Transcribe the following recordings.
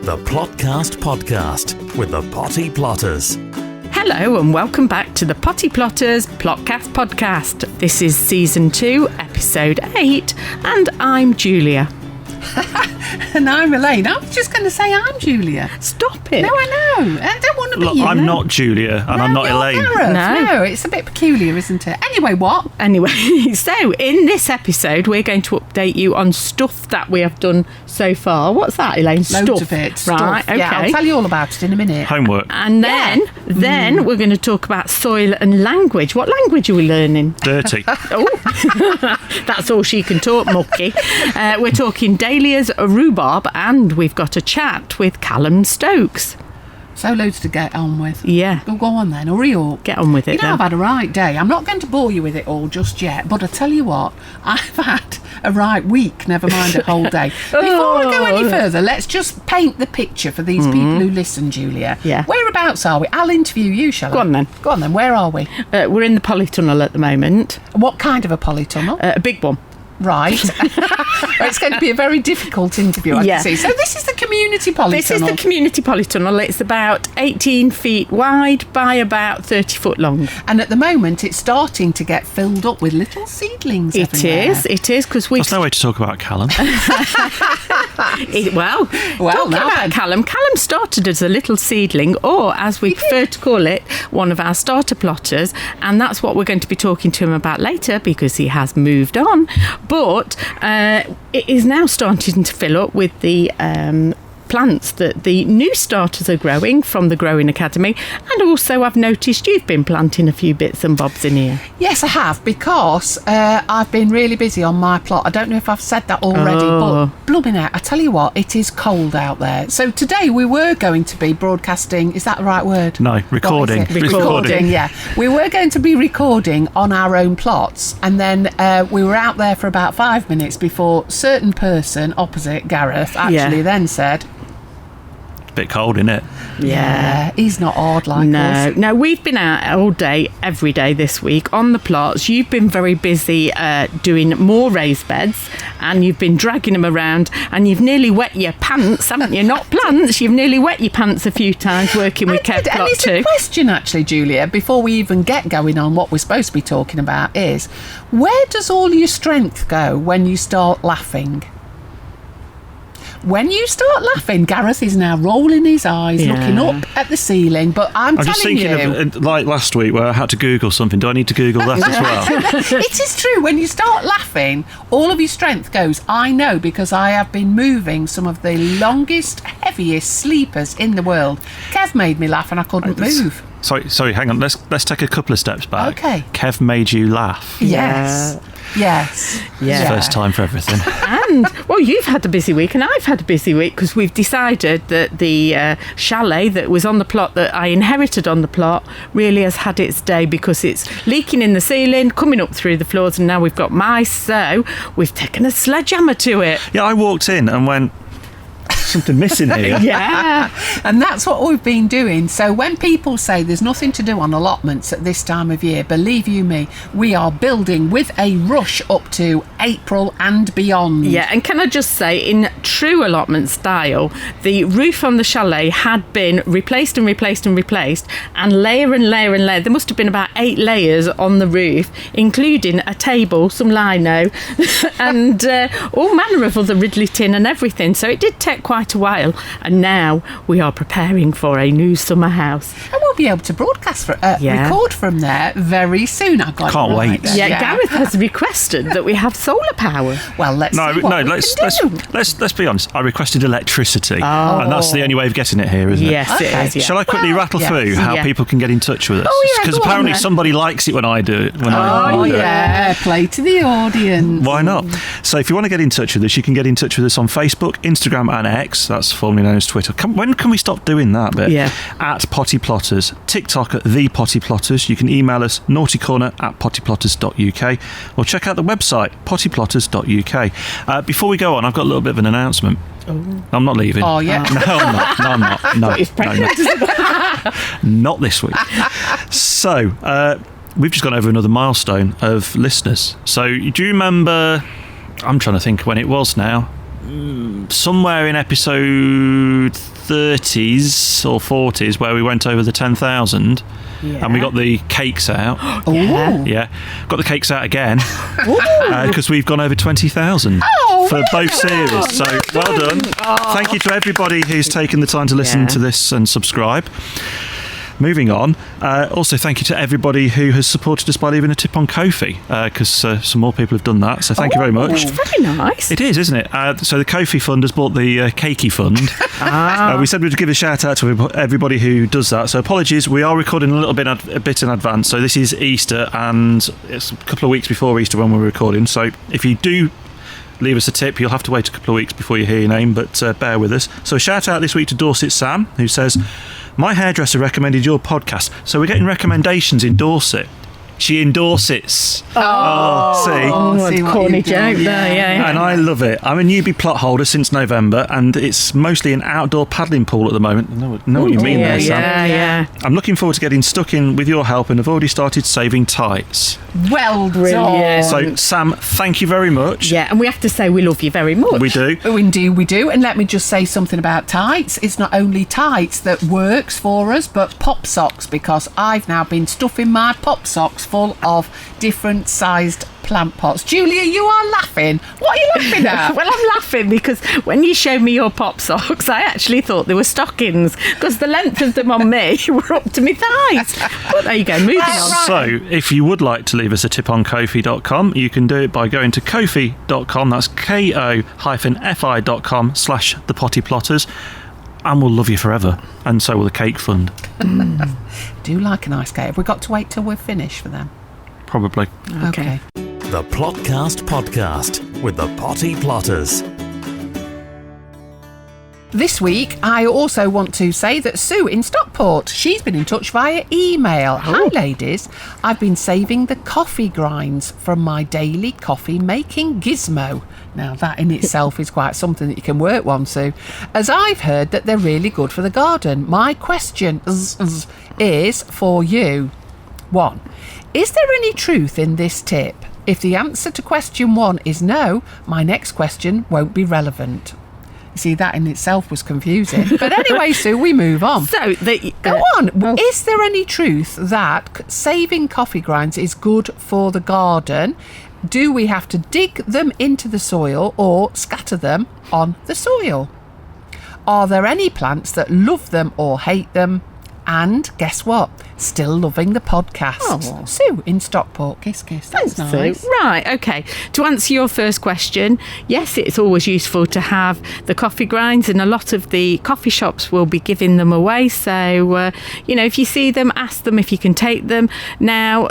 The Plotcast Podcast with the Potty Plotters. Hello and welcome back to the Potty Plotters Plotcast Podcast. This is Season 2, Episode 8, and I'm Julia. And I'm Elaine. I was just going to say I'm Julia. Stop it. No, I know. I don't want to be Look, you. I'm not Julia and I'm not you're Elaine. Gareth. No. No, it's a bit peculiar, isn't it? Anyway, what? Anyway, so in this episode, we're going to update you on stuff that we have done so far. What's that, Elaine? Loads Stuff. of it. Right, Stuff. okay. Yeah, I'll tell you all about it in a minute. Homework. And then we're going to talk about soil and language. What language are we learning? Dirty. Oh, that's all she can talk, Mucky. We're talking dahlias, rhubarb, and we've got a chat with Callum Stokes. So loads to get on with. Yeah. Well, go on then. Hurry up. Get on with it, You know, then. I've had a right day. I'm not going to bore you with it all just yet, but I tell you what, I've had a right week, never mind a whole day. Before I go any further, let's just paint the picture for these people who listen, Julia. Yeah. Whereabouts are we? I'll interview you, shall I? Go on then. Go on then. Where are we? We're in the polytunnel at the moment. What kind of a polytunnel? A big one. Right. It's going to be a very difficult interview, I Yeah. can see. So this is the community polytunnel. This is the community polytunnel. It's about 18 feet wide by about 30 foot long. And at the moment, it's starting to get filled up with little seedlings everywhere. It is, because we've... That's no way to talk about Callum. Well, talking now about then. Callum started as a little seedling, or as we prefer to call it, one of our starter plotters, and that's what we're going to be talking to him about later because he has moved on. But it is now starting to fill up with the plants that the new starters are growing from the Growing Academy. And also I've noticed you've been planting a few bits and bobs in here. Yes, I have, because I've been really busy on my plot. I don't know if I've said that already, but blooming out, I tell you what, it is cold out there. So today we were going to be broadcasting, is that the right word? No, recording. What is it? Recording. Yeah. We were going to be recording on our own plots, and then we were out there for about 5 minutes before certain person opposite Gareth actually then said, Bit cold, innit? yeah, he's not hard like us. No, we've been out all day, every day this week on the plots. You've been very busy doing more raised beds, and you've been dragging them around, and you've nearly wet your pants, haven't you? Not plants, you've nearly wet your pants a few times working with Kev And Plot it's too. a question, actually, Julia, before we even get going on what we're supposed to be talking about is, where does all your strength go when you start laughing? When you start laughing, Gareth is now rolling his eyes, looking up at the ceiling, but I'm just telling thinking you... of, like last week where I had to Google something. Do I need to Google that as well? It is true. When you start laughing, all of your strength goes. I know, because I have been moving some of the longest, heaviest sleepers in the world. Kev made me laugh and I couldn't move. Sorry, hang on. Let's take a couple of steps back. Okay. Kev made you laugh. Yes. Yes. Yeah. First time for everything. And, well, you've had a busy week and I've had a busy week because we've decided that the chalet that was on the plot, that I inherited on the plot, really has had its day because it's leaking in the ceiling, coming up through the floors, and now we've got mice, so we've taken a sledgehammer to it. Yeah, I walked in and went, something missing here. Yeah. And that's what we've been doing. So when people say there's nothing to do on allotments at this time of year, believe you me, we are building with a rush up to April and beyond. Yeah, and can I just say, in true allotment style, the roof on the chalet had been replaced and replaced and replaced, and layer and layer and layer. There must have been about 8 layers on the roof, including a table, some lino, and all manner of other ridley tin and everything. So it did take quite a while, and now we are preparing for a new summer house. And we'll be able to broadcast, record from there very soon. I got Can't it right wait. then. Yeah, Gareth has requested that we have solar power. Well, let's see what we can do. Let's be honest. I requested electricity, and that's the only way of getting it here, isn't it? Yes, Okay. it is. Yeah. Shall I quickly rattle through how Yeah. people can get in touch with us? Oh, yeah, Because go on apparently then. somebody likes it when I do it. Oh, yeah, play to the audience. Why not? So if you want to get in touch with us, you can get in touch with us on Facebook, Instagram and X. That's formerly known as Twitter. When can we stop doing that bit? Yeah. At Potty Plotters. TikTok at The Potty Plotters. You can email us naughtycorner at pottyplotters.uk or check out the website pottyplotters.uk. Before we go on, I've got a little bit of an announcement. I'm not leaving. Oh, yeah. No, I'm not. No, I'm not. No, He's pregnant. not this week. So, we've just gone over another milestone of listeners. So, do you remember... I'm trying to think when it was now. Somewhere in episode 30s or 40s where we went over the 10,000 and we got the cakes out. Yeah. Got the cakes out again because we've gone over 20,000 for both series. So well done. Thank you to everybody who's taken the time to listen to this and subscribe. Moving on, also thank you to everybody who has supported us by leaving a tip on Ko-fi, because some more people have done that, so thank you very much. It's very nice. It is, isn't it? So the Ko-fi fund has bought the Cakey fund. We said we'd give a shout out to everybody who does that, so apologies, we are recording a bit in advance, so this is Easter and it's a couple of weeks before Easter when we're recording, so if you do leave us a tip, you'll have to wait a couple of weeks before you hear your name, but bear with us. So a shout out this week to Dorset Sam, who says, my hairdresser recommended your podcast. So we're getting recommendations in Dorset. She endorses. See? See what corny joke there, yeah. And I love it. I'm a newbie plot holder since November, and it's mostly an outdoor paddling pool at the moment. Know what you mean there, Sam? Yeah. I'm looking forward to getting stuck in with your help, and have already started saving tights. Well Brilliant. done. So, Sam, thank you very much. Yeah, and we have to say we love you very much. We do. Oh, indeed we do. And let me just say something about tights. It's not only tights that works for us, but pop socks, because I've now been stuffing my pop socks full of different sized plant pots. Julia, you are laughing. What are you laughing at? Well, I'm laughing because when you showed me your pop socks, I actually thought they were stockings because the length of them on me were up to my thighs. But there you go, moving on. So, if you would like to leave us a tip on Ko-fi.com, you can do it by going to Ko-fi.com, that's ko-fi.com/thepottyplotters, and we'll love you forever. And so will the cake fund. Do like a nice cake. Have we got to wait till we're finished for them? Probably. Okay. The Plotcast Podcast with the Potty Plotters. This week, I also want to say that Sue in Stockport, she's been in touch via email. Hi, ladies. I've been saving the coffee grinds from my daily coffee making gizmo. Now, that in itself is quite something that you can work on, Sue, as I've heard that they're really good for the garden. My question is for you. 1. Is there any truth in this tip? If the answer to question 1 is no, my next question won't be relevant. See, that in itself was confusing. But anyway, Sue, we move on. So, go on. Is there any truth that saving coffee grinds is good for the garden? Do we have to dig them into the soil or scatter them on the soil? Are there any plants that love them or hate them? And guess what? Still loving the podcast. Sue in Stockport. Kiss, kiss. That's Thanks, nice. Sue. Right, okay. To answer your first question, yes, it's always useful to have the coffee grinds, and a lot of the coffee shops will be giving them away. So, if you see them, ask them if you can take them. Now,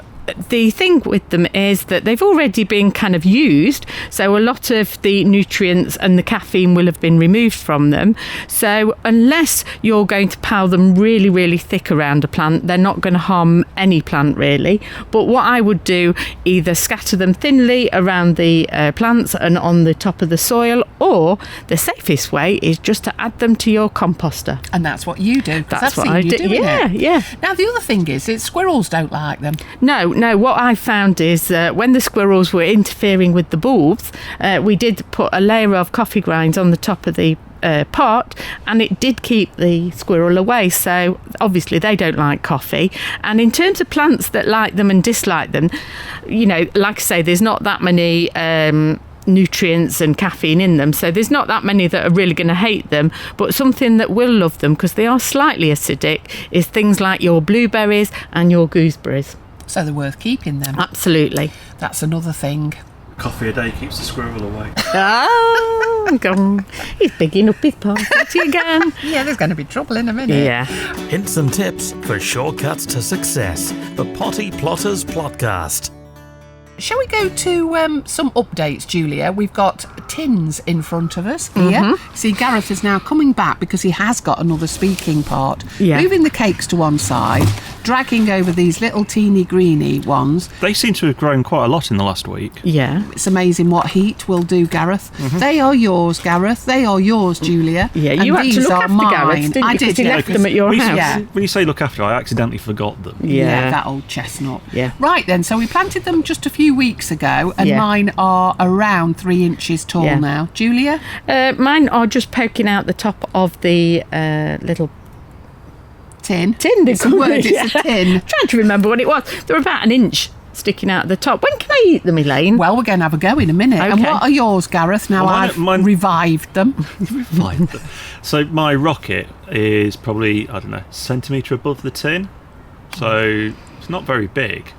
the thing with them is that they've already been kind of used, so a lot of the nutrients and the caffeine will have been removed from them. So unless you're going to pile them really, really thick around a plant, they're not going to harm any plant really. But what I would do, either scatter them thinly around the plants and on the top of the soil, or the safest way is just to add them to your composter. And that's what you do. That's what I do. Yeah. Now, the other thing is squirrels don't like them. No, what I found is when the squirrels were interfering with the bulbs, we did put a layer of coffee grinds on the top of the pot, and it did keep the squirrel away. So obviously they don't like coffee. And in terms of plants that like them and dislike them, like I say, there's not that many nutrients and caffeine in them, so there's not that many that are really going to hate them. But something that will love them, because they are slightly acidic, is things like your blueberries and your gooseberries. So they're worth keeping them. Absolutely. That's another thing. Coffee a day keeps the squirrel away. Oh, God. He's bigging up his party again. Yeah, there's going to be trouble in a minute. Yeah. Hints and tips for shortcuts to success. The Potty Plotters Plotcast. Shall we go to some updates, Julia? We've got tins in front of us here. See, Gareth is now coming back because he has got another speaking part. Yeah. Moving the cakes to one side, dragging over these little teeny greeny ones. They seem to have grown quite a lot in the last week. Yeah. It's amazing what heat will do, Gareth. Mm-hmm. They are yours, Gareth. They are yours, Julia. Yeah, and you had to these look are after mine. Gareth, didn't you? I did. Because he Yeah, left them at your house. Yeah. When you say look after, I accidentally forgot them. Yeah. That old chestnut. Yeah. Right then, so we planted them just a few weeks ago, and Yeah. mine are around 3 inches tall Yeah. now. Julia? Mine are just poking out the top of the little Tin. tin. It's a word, it's a tin. Trying to remember what it was. They're about an inch sticking out at the top. When can I eat them, Elaine? Well, we're going to have a go in a minute. And Okay. what are yours, Gareth? Now Well, I've revived them. Fine. So my rocket is probably, I don't know, centimetre above the tin. So it's not very big.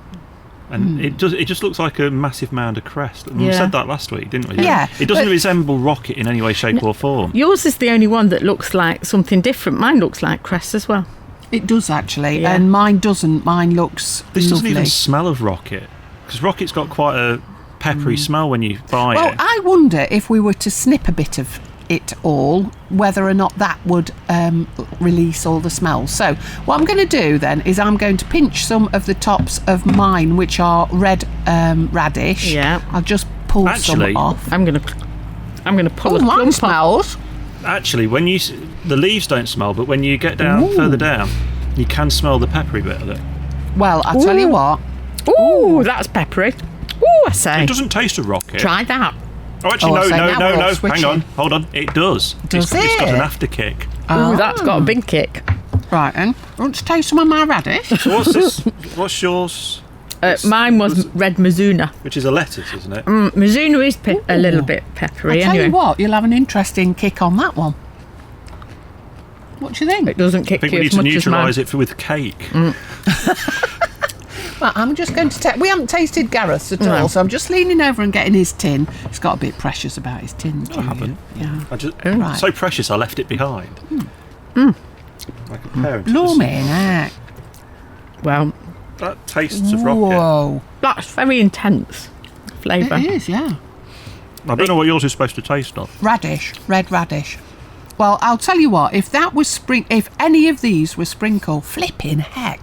And it just looks like a massive mound of crest. And we Yeah. said that last week, didn't we? Yeah, It doesn't but- resemble rocket in any way, shape or form. Yours is the only one that looks like something different. Mine looks like cress as well. It does actually, Yeah. and mine doesn't. Mine looks This doesn't lovely. even smell of rocket. Because rocket's got quite a peppery smell when you buy Well, it. I wonder if we were to snip a bit of it all, whether or not that would release all the smells. So what I'm going to do then is I'm going to pinch some of the tops of mine, which are red radish. Yeah. I'll just pull Actually- some off. I'm gonna pull Oh, a mine clump off. smells. Actually, when the leaves don't smell, but when you get down further down, you can smell the peppery bit of it. Well, I'll tell you Ooh. what. Ooh, that's peppery. Ooh, I say. It doesn't taste of rocket. Try that. Oh, actually, Oh, no, so no, now no, we're no. all Hang switching. on, hold on. It does. Does It's got it? an after kick. Ooh, that's got a big kick. Right, then. Want to taste some of my radish? So what's this? What's yours? Mine was red Mizuna. Which is a lettuce, isn't it? Mizuna is a little bit peppery I tell anyway. you what, you'll have an interesting kick on that one. What do you think? It doesn't I kick think you we need as to much as mine. neutralise it with cake. Well, I'm just going to we haven't tasted Gareth's at No. all, so I'm just leaning over and getting his tin. He's got a bit precious about his tin. I haven't. Yeah. I just Right. so precious. I left it behind. Like a parent. Blooming heck. Well, That tastes of rocket. Whoa. that's very intense flavour. It is, yeah. I don't know what yours is supposed to taste of. Radish, red radish. Well, I'll tell you what, if that was if any of these were sprinkle, flipping heck.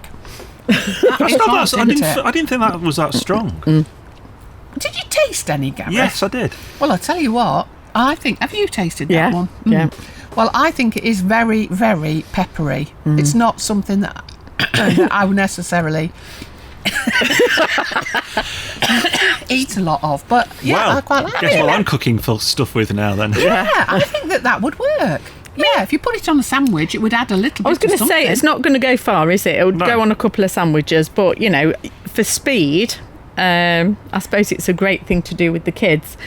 That That's is not hot, that, isn't it? I didn't think that was that strong. Did you taste any, Gareth? Yes, I did. Well, I'll tell you what, I think, have you tasted that Yeah, one? yeah. Well, I think it is very, very peppery. It's not something that, that I would necessarily eat a lot of, but yeah, well, I quite like guess it. what I'm cooking for stuff with now then. Yeah, I think that would work. Yeah, if you put it on a sandwich, it would add a little bit I was going of to say, something. it's not going to go far, is it? It would No. go on a couple of sandwiches, but, you know, for speed, I suppose it's a great thing to do with the kids.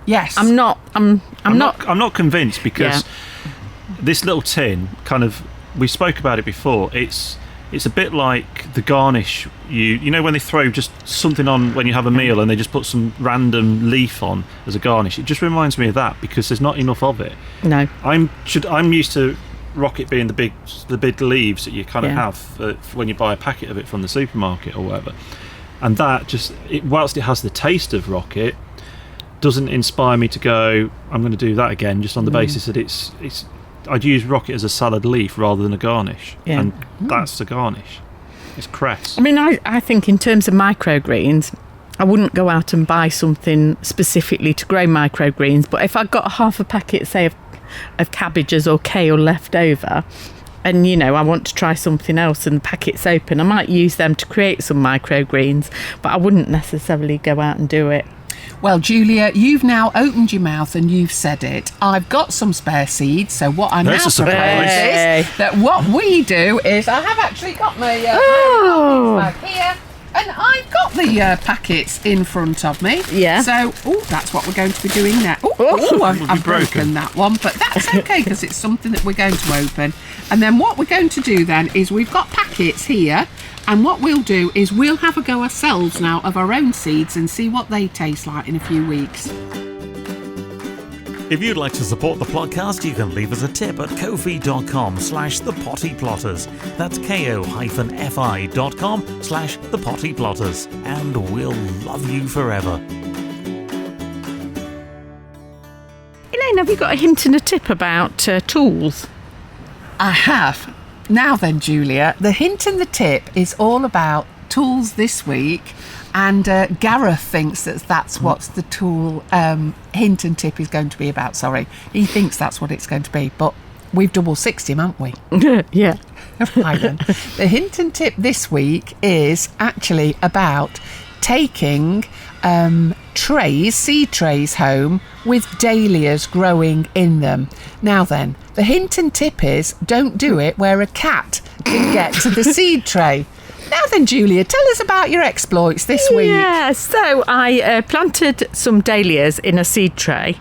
Yes. I'm not convinced because this little tin kind of, we spoke about it before, it's a bit like the garnish you know when they throw just something on when you have a meal and they just put some random leaf on as a garnish. It just reminds me of that because there's not enough of it. No. I'm used to rocket being the big leaves that you kind of Yeah. have when you buy a packet of it from the supermarket or whatever, and that just whilst it has the taste of rocket, doesn't inspire me to go, I'm going to do that again, just on the basis that it's I'd use rocket as a salad leaf rather than a garnish. Yeah. And that's the garnish. It's cress. I mean, I think in terms of microgreens, I wouldn't go out and buy something specifically to grow microgreens, but if I got half a packet, say, of cabbages or kale left over, and, you know, I want to try something else and the packet's open, I might use them to create some microgreens, but I wouldn't necessarily go out and do it. Well, Julia, you've now opened your mouth and you've said it. I've got some spare seeds, so what I There's now a surprise. propose is that what we do is I have actually got my bag here, and I've got the packets in front of me. Yeah. So, that's what we're going to be doing now. I've broken that one, but that's okay because it's something that we're going to open. And then what we're going to do then is we've got packets here. And what we'll do is we'll have a go ourselves now of our own seeds and see what they taste like in a few weeks. If you'd like to support the podcast, you can leave us a tip at kofi.com/thepottyplotters. That's ko-fi.com/thepottyplotters. And we'll love you forever. Elaine, have you got a hint and a tip about tools? I have. Now then, Julia, the hint and the tip is all about tools this week, and Gareth thinks that's what the tool hint and tip is going to be about. Sorry, he thinks that's what it's going to be, but we've double 60 him, haven't we? Yeah. Right then. The hint and tip this week is actually about taking seed trays home with dahlias growing in them. Now then, the hint and tip is don't do it where a cat can get to the seed tray. Now then, Julia, tell us about your exploits this week. Yeah, so I planted some dahlias in a seed tray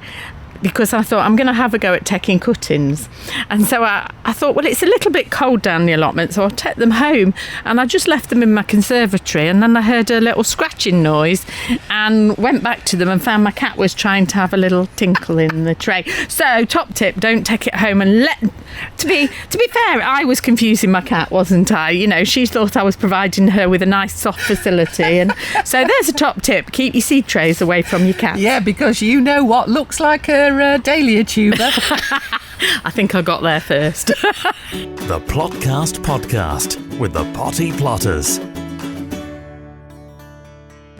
because I thought I'm going to have a go at taking cuttings. And so I thought, well, it's a little bit cold down the allotment, so I'll take them home. And I just left them in my conservatory, and then I heard a little scratching noise and went back to them and found my cat was trying to have a little tinkle in the tray. So, top tip, don't take it home and to be fair, I was confusing my cat, wasn't I? You know, she thought I was providing her with a nice soft facility. And so there's a top tip, keep your seed trays away from your cat. Yeah, because you know what looks like a dahlia tuber. I think I got there first. The Plotcast podcast with the Potty Plotters.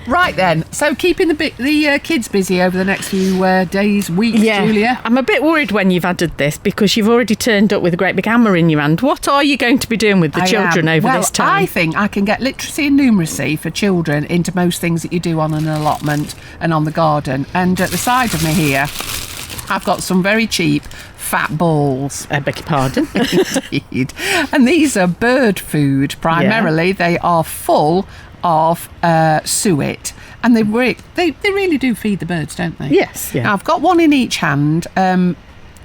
Right then, so keeping the kids busy over the next few days, weeks, Julia? I'm a bit worried when you've added this because you've already turned up with a great big hammer in your hand. What are you going to be doing with the children over this time? I think I can get literacy and numeracy for children into most things that you do on an allotment and on the garden. And at the side of me here, I've got some very cheap fat balls. I beg your pardon. Indeed. And these are bird food primarily. Yeah. They are full of suet, and they really do feed the birds, don't they? Yes. Yeah. Now, I've got one in each hand.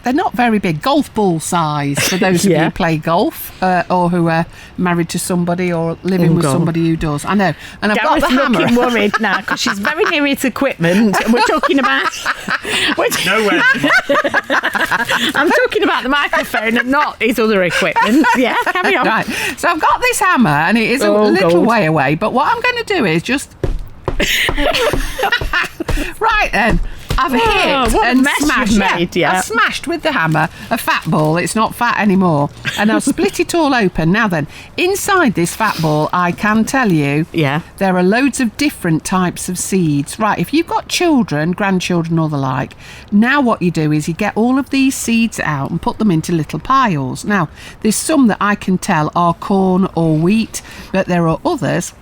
They're not very big, golf ball size for those of you who play golf or who are married to somebody or living with somebody who does. I know. And I've got the hammer. Looking worried now because she's very near its equipment, and we're talking about. Nowhere. I'm talking about the microphone and not his other equipment. Yeah, carry on. Right. So I've got this hammer, and it is a little way away. But what I'm going to do is just. Right then. I've hit and smashed. I smashed with the hammer a fat ball. It's not fat anymore. And I've split it all open. Now then, inside this fat ball, I can tell you, there are loads of different types of seeds. Right, if you've got children, grandchildren or the like, now what you do is you get all of these seeds out and put them into little piles. Now, there's some that I can tell are corn or wheat, but there are others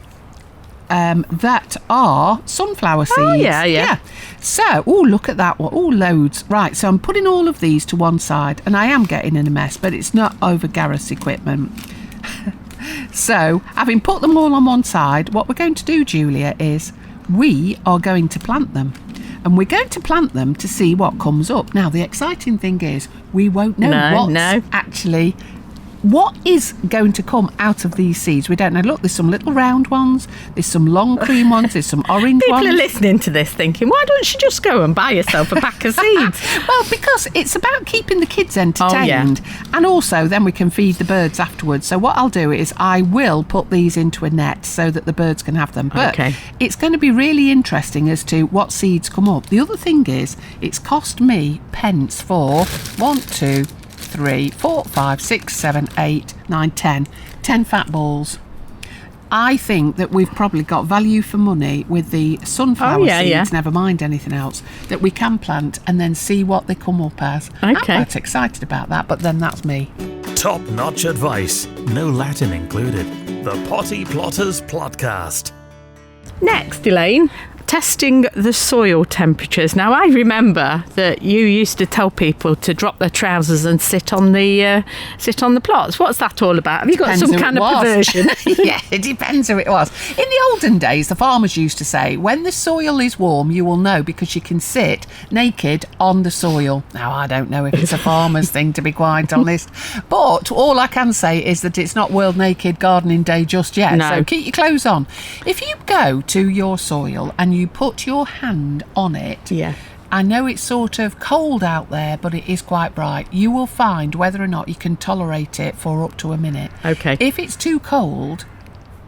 that are sunflower seeds. Oh, yeah. So, look at that one. Loads. Right, so I'm putting all of these to one side, and I am getting in a mess, but it's not over Gareth's equipment. So, having put them all on one side, what we're going to do, Julia, is we are going to plant them. And we're going to plant them to see what comes up. Now, the exciting thing is we won't know what is going to come out of these seeds. We don't know. Look, there's some little round ones, there's some long cream ones, there's some orange ones. People are listening to this thinking, why don't you just go and buy yourself a pack of seeds? Well, because it's about keeping the kids entertained. And also then we can feed the birds afterwards. So what I'll do is I will put these into a net so that the birds can have them. But it's going to be really interesting as to what seeds come up. The other thing is, it's cost me pence for 1, 2, 3, 4, 5, 6, 7, 8, 9, 10 fat balls. I think that we've probably got value for money with the sunflower seeds, never mind anything else, that we can plant and then see what they come up as. I'm quite excited about that, but then that's me. Top-notch advice, no Latin included. The Potty Plotters Plotcast. Next, Elaine, testing the soil temperatures. Now, I remember that you used to tell people to drop their trousers and sit on the plots. What's that all about? Have you got some kind of perversion? Yeah, it depends who it was. In the olden days, the farmers used to say, when the soil is warm, you will know because you can sit naked on the soil. Now, I don't know if it's a farmer's thing, to be quite honest, but all I can say is that it's not World Naked Gardening Day just yet. No. So keep your clothes on. If you go to your soil and you put your hand on it, I know it's sort of cold out there, but it is quite bright. You will find whether or not you can tolerate it for up to a minute. Okay. If it's too cold,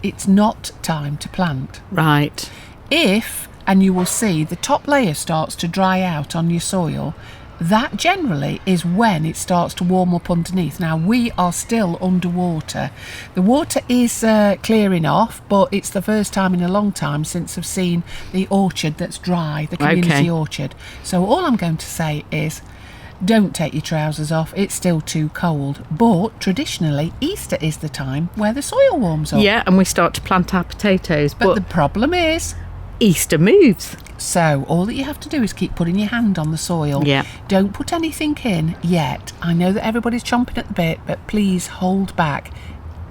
it's not time to plant. Right. And you will see the top layer starts to dry out on your soil, that generally is when it starts to warm up underneath. Now, we are still underwater. The water is clearing off, but it's the first time in a long time since I've seen the orchard that's dry, the community orchard. So all I'm going to say is, don't take your trousers off. It's still too cold. But traditionally, Easter is the time where the soil warms up. Yeah, and we start to plant our potatoes. But the problem is, Easter moves. So all that you have to do is keep putting your hand on the soil. Yeah. Don't put anything in yet. I know that everybody's chomping at the bit, but please hold back.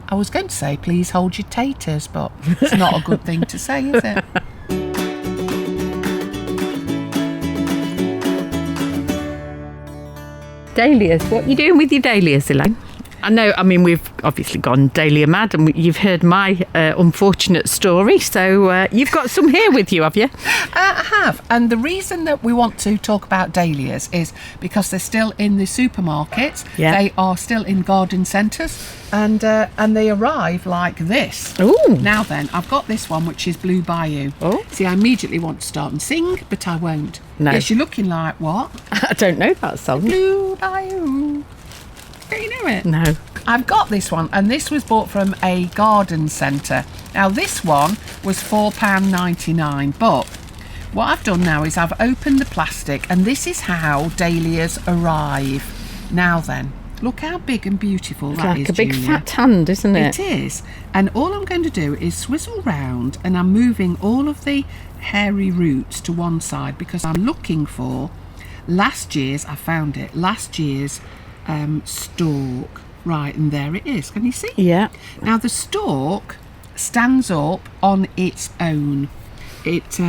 I was going to say, please hold your taters, but it's not a good thing to say, is it? Dahlias. What are you doing with your dahlias, Elaine? I know, we've obviously gone dahlia mad, and you've heard my unfortunate story, so you've got some here with you, have you? I have, and the reason that we want to talk about dahlias is because they're still in the supermarkets, they are still in garden centres, and they arrive like this. Ooh. Now then, I've got this one, which is Blue Bayou. Oh. See, I immediately want to start and sing, but I won't. No. Yes, you're looking like what? I don't know that song. Blue Bayou. Don't you know it? No. I've got this one, and this was bought from a garden centre. Now, this one was £4.99, but what I've done now is I've opened the plastic, and this is how dahlias arrive. Now then, look how big and beautiful that is, Like a big Julia. fat hand, isn't it? It is. And all I'm going to do is swizzle round, and I'm moving all of the hairy roots to one side because I'm looking for last year's stalk. Right, and there it is. Can you see? Yeah. Now the stalk stands up on its own. It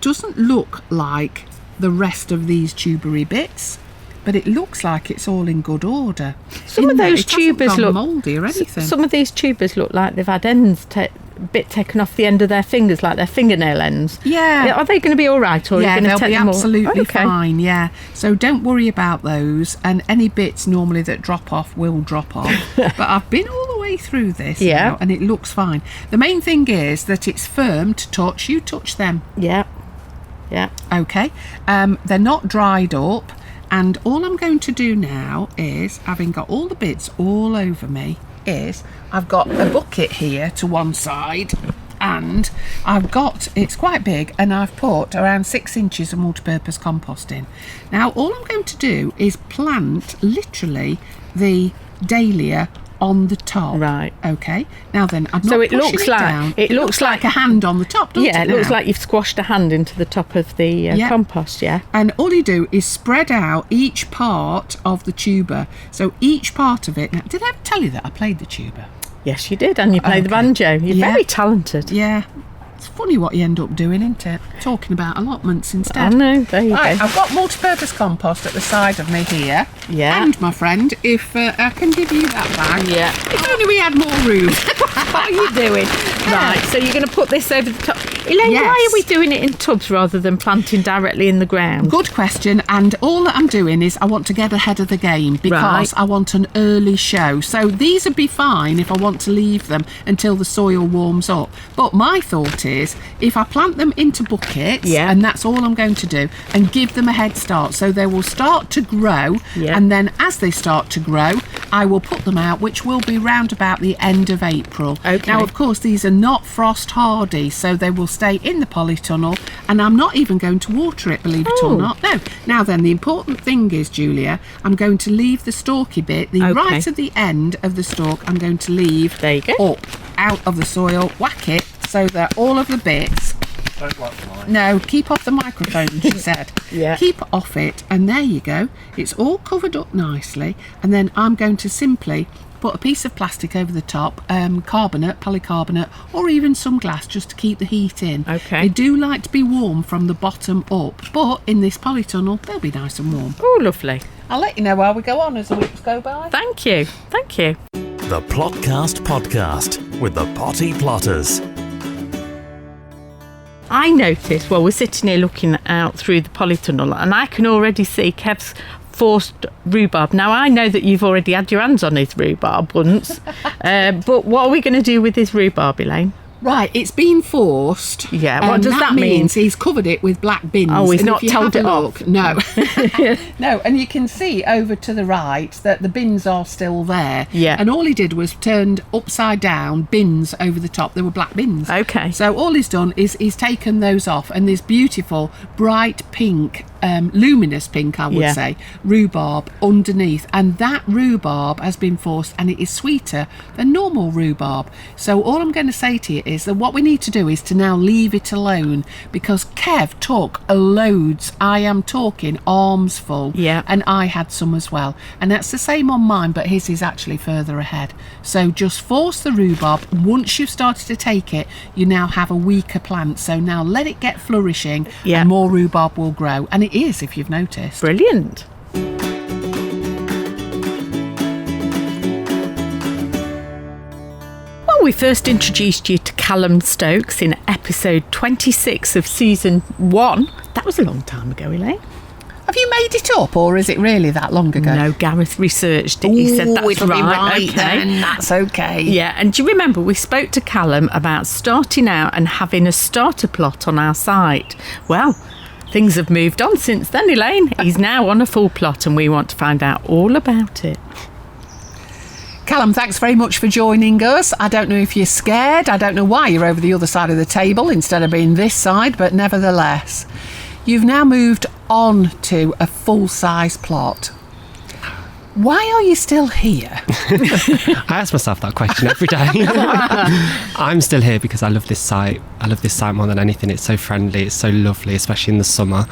doesn't look like the rest of these tubery bits, but it looks like it's all in good order. Some of those tubers look mouldy or anything. Some of these tubers look like they've had ends bit taken off the end of their fingers, like their fingernail ends. Yeah. Are they going to be all right, or are you going to they'll take be them all? absolutely Okay. fine. Yeah. So don't worry about those, and any bits normally that drop off will drop off. But I've been all the way through this now, and it looks fine. The main thing is that it's firm to touch. You touch them. Yeah. Yeah. Okay. They're not dried up, and all I'm going to do now is, having got all the bits all over me, is I've got a bucket here to one side, and it's quite big, and I've put around 6 inches of multi-purpose compost in. Now all I'm going to do is plant literally the dahlia on the top. Right. Okay. Now then, I'm not So it pushing looks it like down. it looks like a hand on the top, doesn't yeah, it? it looks now? like you've squashed a hand into the top of the compost. Yeah. And all you do is spread out each part of the tuber. So each part of it. Now, did I ever tell you that I played the tuba? Yes, you did, and you play the Okay. banjo. You're Yeah. very talented. Yeah. It's funny what you end up doing, isn't it? Talking about allotments I instead. know. There you Right, go. I've got multi-purpose compost at the side of me here. Yeah. And my friend, if I can give you that bag. Yeah. If only we had more room. What are you doing? Right, so you're going to put this over the top. Elaine, Yes. why are we doing it in tubs rather than planting directly in the ground? Good question, and all that I'm doing is I want to get ahead of the game because Right. I want an early show. So these would be fine if I want to leave them until the soil warms up. But my thought is, if I plant them into buckets, Yeah. and that's all I'm going to do, and give them a head start, so they will start to grow, Yeah. and then as they start to grow, I will put them out, which will be round about the end of April. Okay. Now, of course, these are not frost hardy, so they will stay in the polytunnel, and I'm not even going to water it, believe it or Oh. not. No. Now then, the important thing is, Julia, I'm going to leave the stalky bit, the Okay. right at the end of the stalk, I'm going to leave There you go. up out of the soil, whack it, so that all of the bits. Don't like mine. No, keep off the microphone, she said. Yeah. Keep off it, and there you go. It's all covered up nicely, and then I'm going to simply put a piece of plastic over the top, carbonate, polycarbonate, or even some glass, just to keep the heat in. Okay. They do like to be warm from the bottom up, but in this polytunnel, they'll be nice and warm. Oh, lovely. I'll let you know while we go on as the weeks go by. Thank you. Thank you. The Plotcast Podcast with the Potty Plotters. I noticed, well, we're sitting here looking out through the polytunnel, and I can already see Kev's forced rhubarb. Now, I know that you've already had your hands on his rhubarb once, but what are we going to do with his rhubarb, Elaine? Right, it's been forced. Yeah, what does that mean? Means he's covered it with black bins. Oh, he's And not if you told have it a off. look- No. No, and you can see over to the right that the bins are still there. Yeah. And all he did was turned upside down bins over the top. They were black bins. Okay. So all he's done is he's taken those off, and this beautiful bright pink, luminous pink, I would Yeah. say, rhubarb underneath. And that rhubarb has been forced, and it is sweeter than normal rhubarb. So all I'm going to say to you is that what we need to do is to now leave it alone, because Kev took loads. I am talking arms full. Yeah. And I had some as well. And that's the same on mine, but his is actually further ahead. So just force the rhubarb. Once you've started to take it, you now have a weaker plant. So now let it get flourishing, Yeah. and more rhubarb will grow. And it is, if you've noticed. Brilliant. Well, we first introduced you to Callum Stokes in episode 26 of season 1. That was a long time ago, Elaine. Have you made it up, or is it really that long ago? No, Gareth researched it. He said that's it'll be right okay. then, that's okay. Yeah, and do you remember we spoke to Callum about starting out and having a starter plot on our site? Well, things have moved on since then, Elaine. He's now on a full plot, and we want to find out all about it. Callum, thanks very much for joining us. I don't know if you're scared. I don't know why you're over the other side of the table instead of being this side, but nevertheless, you've now moved on to a full-size plot. Why are you still here? I ask myself that question every day. I'm still here because I love this site. I love this site more than anything. It's so friendly. It's so lovely, especially in the summer.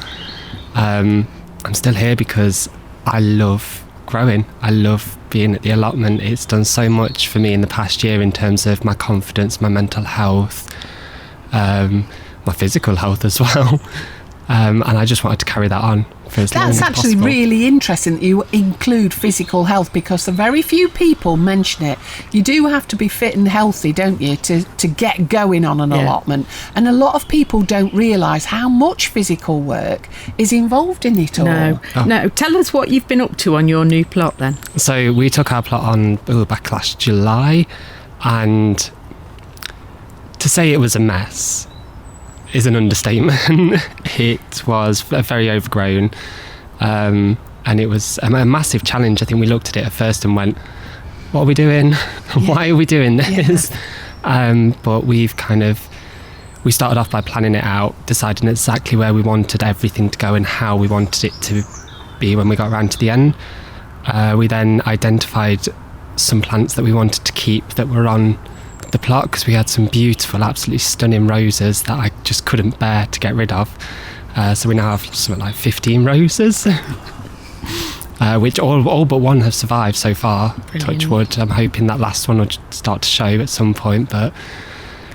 I'm still here because I love growing. I love being at the allotment. It's done so much for me in the past year in terms of my confidence, my mental health, my physical health as well. And I just wanted to carry that on for as long as That's actually possible. really interesting that you include physical health, because the very few people mention it. You do have to be fit and healthy, don't you, to get going on an allotment. And a lot of people don't realise how much physical work is involved in it all. No. Tell us what you've been up to on your new plot then. So we took our plot on back last July, and to say it was a mess is an understatement. It was very overgrown, and it was a massive challenge. I think we looked at it at first and went, what are we doing? Why are we doing this? But we started off by planning it out, deciding exactly where we wanted everything to go and how we wanted it to be when we got around to the end. We then identified some plants that we wanted to keep that were on the plot, because we had some beautiful, absolutely stunning roses that I just couldn't bear to get rid of. So we now have something like 15 roses, which all but one have survived so far. Brilliant. Touch wood. I'm hoping that last one will start to show at some point. But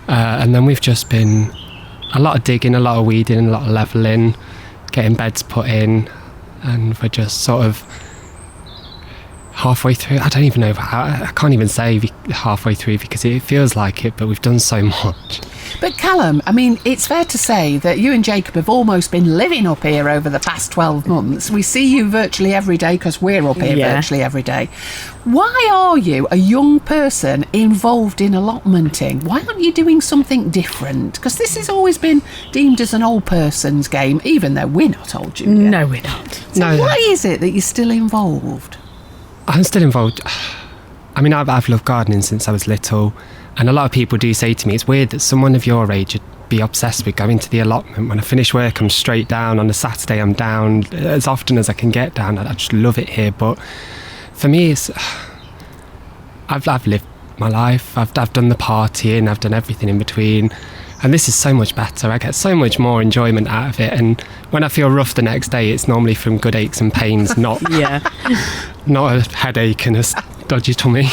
and then we've just been a lot of digging, a lot of weeding, a lot of levelling, getting beds put in, and we're just sort of halfway through. I don't even know how, I can't even say halfway through because it feels like it, but we've done so much. But Callum, I mean, it's fair to say that you and Jacob have almost been living up here over the past 12 months. We see you virtually every day because we're up here virtually every day. Why are you, a young person, involved in allotmenting? Why aren't you doing something different? Because this has always been deemed as an old person's game, even though we're not old, Julia. No, we're not. So why is it that you're still involved? I'm still involved. I mean, I've loved gardening since I was little, and a lot of people do say to me, it's weird that someone of your age would be obsessed with going to the allotment. When I finish work, I'm straight down. On a Saturday, I'm down as often as I can get down. I just love it here. But for me, it's I've lived my life. I've done the partying. I've done everything in between. And this is so much better. I get so much more enjoyment out of it. And when I feel rough the next day, it's normally from good aches and pains, not not a headache and a dodgy tummy.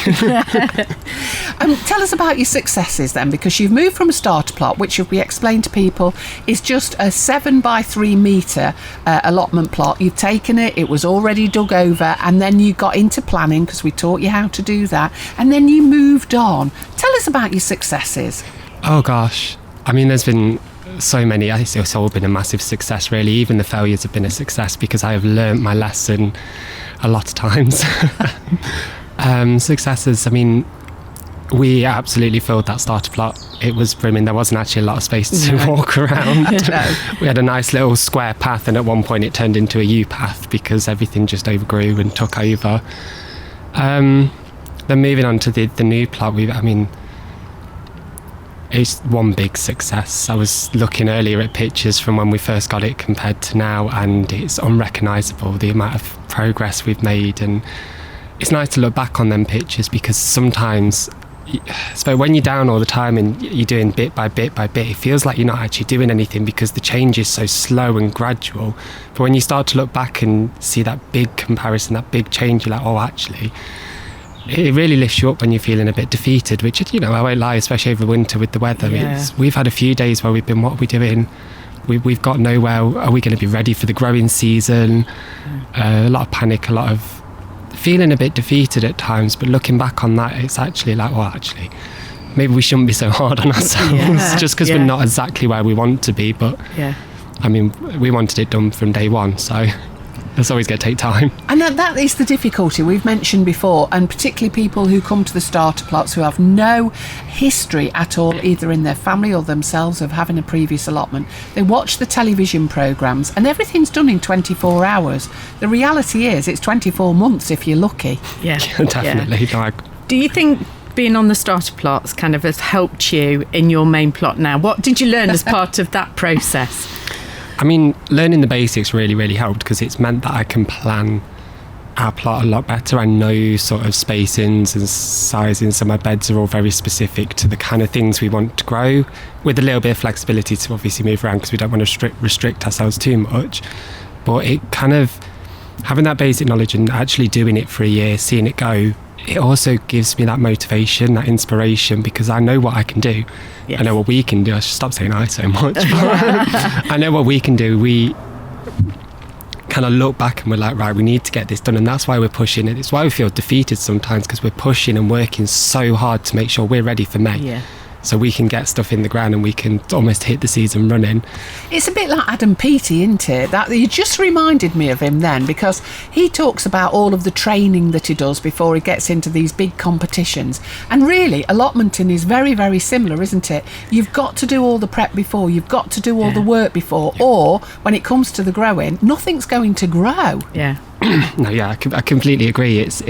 Tell us about your successes then, because you've moved from a starter plot, which, if we explain to people, is just a 7 by 3 metre allotment plot. You've taken it, it was already dug over, and then you got into planning because we taught you how to do that, and then you moved on. Tell us about your successes. Oh gosh. I mean, there's been so many. I think it's all been a massive success, really. Even the failures have been a success because I have learnt my lesson a lot of times. Successes, I mean, we absolutely filled that starter plot it was brimming. There wasn't actually a lot of space to walk around. No. We had a nice little square path, and at one point it turned into a U path because everything just overgrew and took over. Then moving on to the new plot, it's one big success. I was looking earlier at pictures from when we first got it compared to now, and it's unrecognisable, the amount of progress we've made. And it's nice to look back on them pictures, because sometimes, so when you're down all the time and you're doing bit by bit by bit, it feels like you're not actually doing anything because the change is so slow and gradual. But when you start to look back and see that big comparison, that big change, you're like, oh, actually, it really lifts you up when you're feeling a bit defeated, which, I won't lie, especially over winter with the weather. Yeah. We've had a few days where we've been, what are we doing? We've got nowhere. Are we going to be ready for the growing season? A lot of panic, a lot of feeling a bit defeated at times. But looking back on that, it's actually like, well, actually, maybe we shouldn't be so hard on ourselves just because we're not exactly where we want to be. But we wanted it done from day one, so it's always going to take time. And that is the difficulty we've mentioned before, and particularly people who come to the starter plots who have no history at all, either in their family or themselves, of having a previous allotment. They watch the television programmes and everything's done in 24 hours. The reality is it's 24 months if you're lucky. Yeah, definitely. Yeah. Do you think being on the starter plots kind of has helped you in your main plot now? What did you learn as part of that process? Learning the basics really, really helped, because it's meant that I can plan our plot a lot better. I know sort of spacings and sizings, so my beds are all very specific to the kind of things we want to grow, with a little bit of flexibility to obviously move around because we don't want to restrict ourselves too much. But it kind of, having that basic knowledge and actually doing it for a year, seeing it go, it also gives me that motivation, that inspiration, because I know what I can do. Yes. I know what we can do. I should stop saying I so much. I know what we can do. We kind of look back and we're like, right, we need to get this done, and that's why we're pushing it. It's why we feel defeated sometimes, because we're pushing and working so hard to make sure we're ready for May. Yeah. So we can get stuff in the ground and we can almost hit the season running. It's a bit like Adam Peaty, isn't it? That you just reminded me of him then, because he talks about all of the training that he does before he gets into these big competitions. And really, allotmenting is very, very similar, isn't it? You've got to do all the prep before, you've got to do all the work before, or when it comes to the growing, nothing's going to grow. Yeah. No, yeah, I completely agree. It's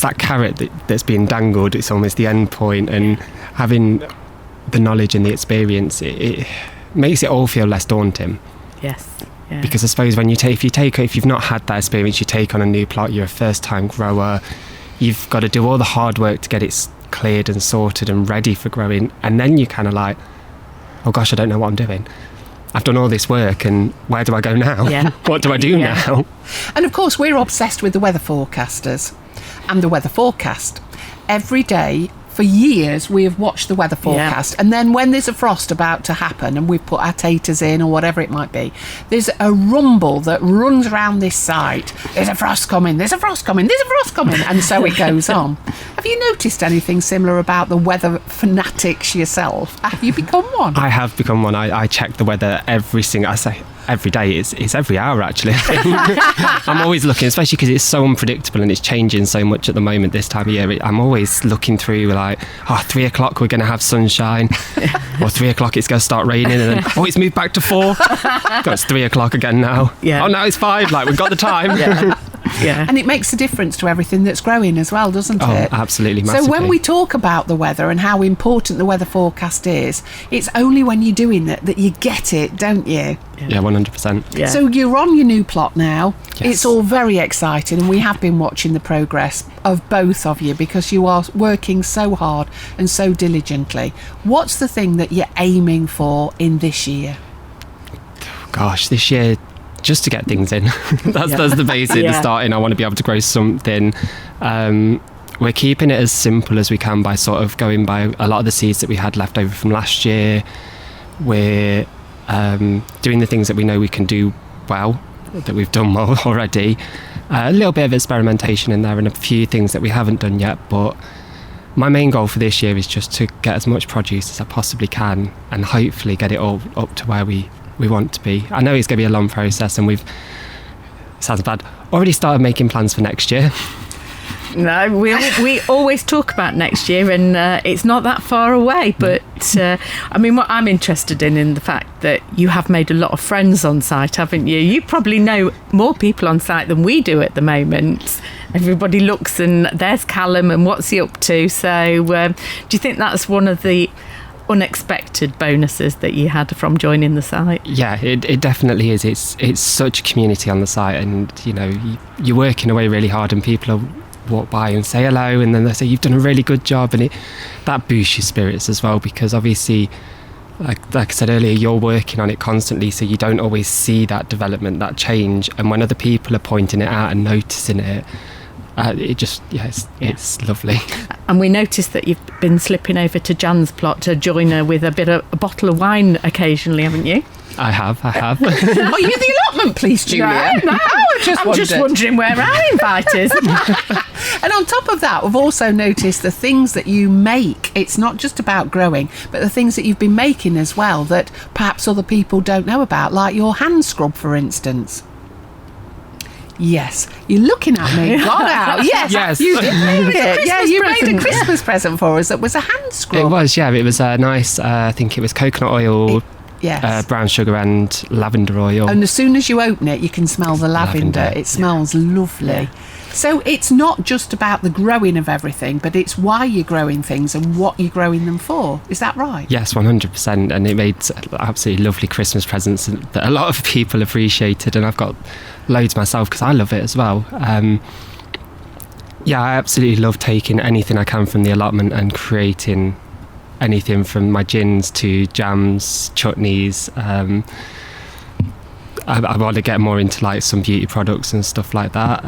that carrot that's being dangled. It's almost the end point, and having the knowledge and the experience, it makes it all feel less daunting. Yes. Yeah. Because I suppose if you've not had that experience, you take on a new plot, you're a first-time grower, you've got to do all the hard work to get it cleared and sorted and ready for growing, and then you're kind of like, oh gosh, I don't know what I'm doing. I've done all this work, and where do I go now? Yeah. What do I do now? And of course, we're obsessed with the weather forecasters and the weather forecast. Every day for years we have watched the weather forecast, and then when there's a frost about to happen and we've put our taters in or whatever it might be, there's a rumble that runs around this site. There's a frost coming, there's a frost coming, there's a frost coming, and so it goes on. Have you noticed anything similar about the weather fanatics yourself? Have you become one? I have become one. I check the weather every day. It's every hour, actually. I'm always looking, especially because it's so unpredictable and it's changing so much at the moment this time of year. I'm always looking through like, 3 o'clock we're going to have sunshine, or 3 o'clock it's going to start raining, and then it's moved back to 4. It's 3 o'clock again now. Yeah. Oh, now it's 5. Like, we've got the time. Yeah. And it makes a difference to everything that's growing as well, doesn't it? Oh, absolutely, massively. So when we talk about the weather and how important the weather forecast is, it's only when you're doing that you get it, don't you? Yeah, 100%. Yeah. So you're on your new plot now. Yes. It's all very exciting, and we have been watching the progress of both of you, because you are working so hard and so diligently. What's the thing that you're aiming for in this year? Gosh, this year, just to get things in. That's the basic, the starting. I want to be able to grow something. We're keeping it as simple as we can by sort of going by a lot of the seeds that we had left over from last year. We're doing the things that we know we can do well, that we've done well already. A little bit of experimentation in there and a few things that we haven't done yet, but my main goal for this year is just to get as much produce as I possibly can and hopefully get it all up to where we want to be. I know it's going to be a long process, and sounds bad, already started making plans for next year. No, we always talk about next year, and it's not that far away. But I mean, what I'm interested in the fact that you have made a lot of friends on site, haven't you? You probably know more people on site than we do at the moment. Everybody looks and there's Callum and what's he up to. So do you think that's one of the unexpected bonuses that you had from joining the site? Yeah, it definitely is. It's such a community on the site, and you're working away really hard, and people will walk by and say hello, and then they say you've done a really good job, and that boosts your spirits as well, because obviously, like I said earlier, you're working on it constantly, so you don't always see that development, that change, and when other people are pointing it out and noticing it, it's lovely. And we noticed that you've been slipping over to Jan's plot to join her with a bottle of wine occasionally, haven't you? I have. Are you the allotment police, Julia? No. I'm just wondering where our invite is. And on top of that, we've also noticed the things that you make. It's not just about growing, but the things that you've been making as well that perhaps other people don't know about, like your hand scrub, for instance. Yes, you're looking at me. God out. Yes, you did make it. Yeah, you made a Christmas present for us that was a hand scrub. It was, yeah. It was nice. I think it was coconut oil, brown sugar and lavender oil. And as soon as you open it, you can smell the lavender. It smells lovely. Yeah. So it's not just about the growing of everything, but it's why you're growing things and what you're growing them for. Is that right? Yes, 100%. And it made absolutely lovely Christmas presents that a lot of people appreciated, and I've got loads myself because I love it as well. I absolutely love taking anything I can from the allotment and creating anything from my gins to jams, chutneys. I want to get more into like some beauty products and stuff like that.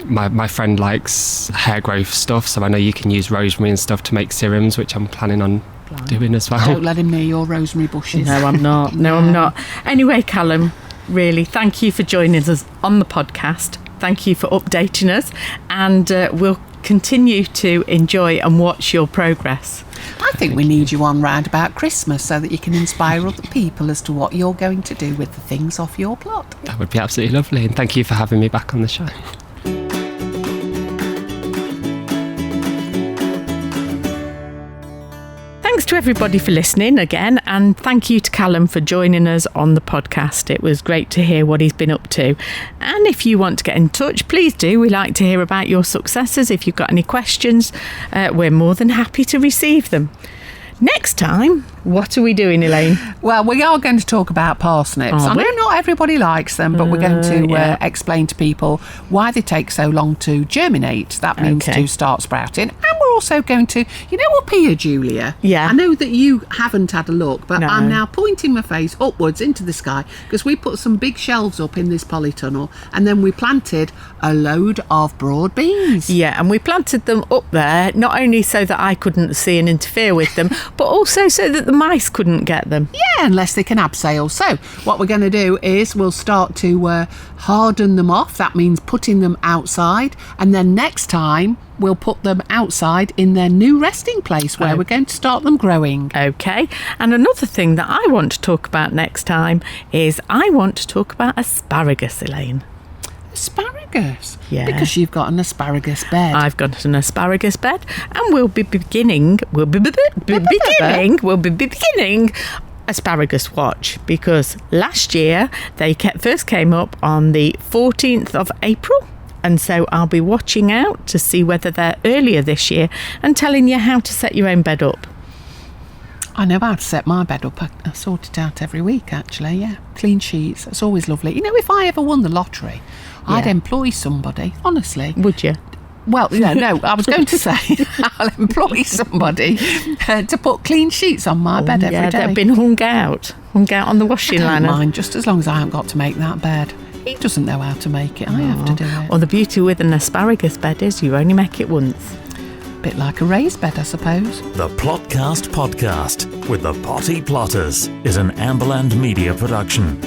My friend likes hair growth stuff, so I know you can use rosemary and stuff to make serums, which I'm planning on doing as well. Don't let him near your rosemary bushes. No, I'm not. I'm not. Anyway, Callum, really, thank you for joining us on the podcast. Thank you for updating us, and we'll continue to enjoy and watch your progress. I think we need you on round about Christmas so that you can inspire other people as to what you're going to do with the things off your plot. That would be absolutely lovely, and thank you for having me back on the show. Thanks to everybody for listening again, and thank you to Callum for joining us on the podcast. It was great to hear what he's been up to. And if you want to get in touch, please do. We like to hear about your successes. If you've got any questions, we're more than happy to receive them. Next time, what are we doing, Elaine? Well, we are going to talk about parsnips. I know not everybody likes them, but we're going to explain to people why they take so long to germinate. That means to start sprouting. And we're also going to, up here, Julia. Yeah. I know that you haven't had a look, but I'm now pointing my face upwards into the sky because we put some big shelves up in this polytunnel, and then we planted a load of broad beans. Yeah, and we planted them up there, not only so that I couldn't see and interfere with them, but also so that the mice couldn't get them. Yeah, unless they can abseil. So what we're going to do is we'll start to harden them off. That means putting them outside, and then next time we'll put them outside in their new resting place where we're going to start them growing. Okay, and another thing that I want to talk about next time is I want to talk about asparagus, Elaine. Asparagus? Yeah. Because you've got an asparagus bed. I've got an asparagus bed, and we'll be beginning Asparagus Watch, because last year they first came up on the 14th of April, and so I'll be watching out to see whether they're earlier this year and telling you how to set your own bed up. I know how to set my bed up. I sort it out every week, actually, yeah. Clean sheets, that's always lovely. If I ever won the lottery, I'd employ somebody, honestly. Would you? Well, no, I was going to say I'll employ somebody to put clean sheets on my bed every day. Yeah, they've been hung out on the washing line. I don't mind, just as long as I haven't got to make that bed. He doesn't know how to make it. I have to do it. Well, the beauty with an asparagus bed is you only make it once. Bit like a raised bed, I suppose. The Plotcast podcast with the Potty Plotters is an Amberland Media production.